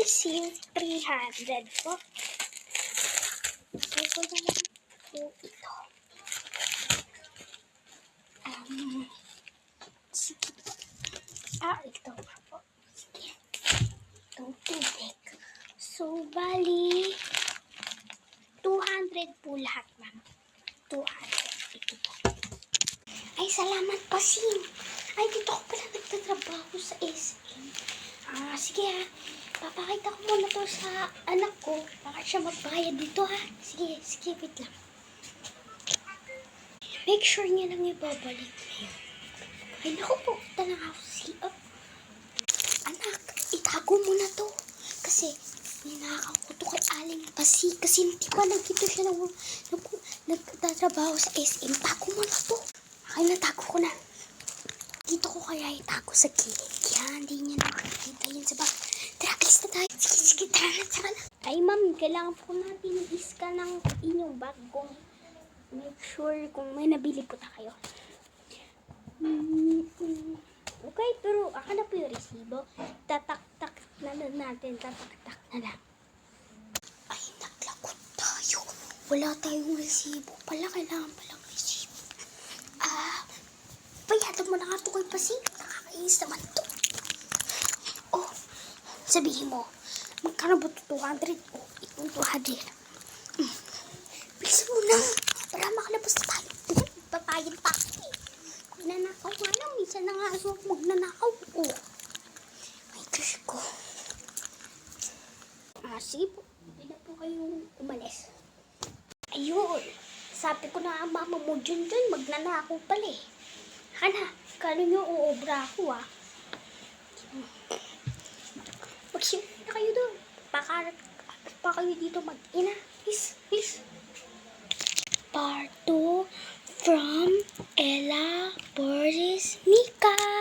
SIM 300 po. So, ko naman po ito. Sige. Ito po. Sige. Itong tubig. So, bali, 200 po lahat, ma'am. 200. Ito po. Ay, salamat pa, Sim. Ay, dito ko pala nagtatrabaho sa SM. Sige ha. Papakita ko muna to sa anak ko. Baka siya magbayad dito ha. Sige, wait lang. Make sure niya lang ibabalik ngayon. Ay, naku po. Tanang ako siya. Anak, itago mo na to. Kasi, ninakaw ko to kay Aling Pasi. Kasi hindi pa nagkito siya nagtatrabaho sa SM. Tago mo na to. Ay, natago ko na. Dito ko kaya itago sa gilid. Kaya hindi niya nakakita yun sa bag. Tara, alis na tayo. Sige, tara na. Ay, ma'am, kailangan po natin i-scan ng inyong bag kung make sure kung may nabili po tayo. Okay, pero aka na po yung resibo. Tatak-tak na lang natin. Tatak-tak na lang. Ay, naglakot tayo. Wala tayong resibo pala. Kailangan palang resibo. Payadan mo na nga ito kay Pasi. Nakakainis naman ito. Oh, sabihin mo, magkano ba ito? 200? Oh, itong 200. Bilisan mo na. Para makalabas na tayo. Papayad pa. Magnanakaw nga lang. Minsan na nga aswag magnanakaw. Oh, may Diyos ko. Sige po. Hindi na po kayong umalis. Ayun. Sabi ko na ang mama mo dyan magnanakaw pala eh. Hana, kano nyo uobra ako Mag-share na kayo doon. Pakarat pa kayo dito mag-ina. Please. Part 2 from Ella Boris Mika.